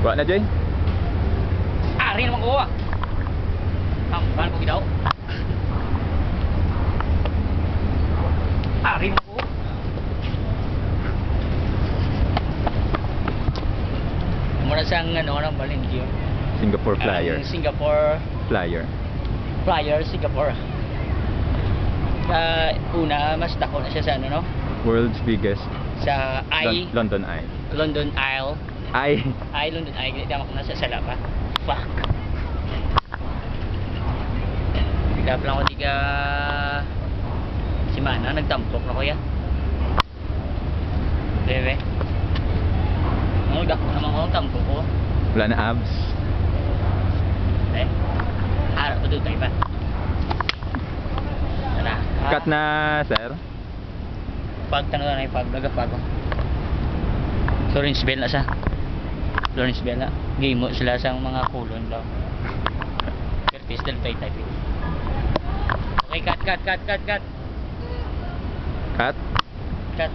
Wala na, Joy? Ari naman ko ah. Paano ko gidaw? Ari naman ko. Muna siyang ano, Valentino. Singapore Flyer. Singapore Flyer. Singapore. Una, mas dako na siya sa ano, no? World's biggest. Sa London Eye. London Isle. Eye. London Eye. Tama ko na sa sala pa. Fuck. Bigla pa lang ako di ka si Mana, nagtampok na ko yan. Bebe. Ano, dako naman ako ang tampok ko. Wala na abs. Harap ko doon tayo pa. Tara. Cut na, sir. Pagtanong na yung pag-nagapag ko. Florence Bell na siya. Florence Bell na. Game mo sila sa mga kulon daw. Pero pistol play type. Okay, cut. Cut? Cut.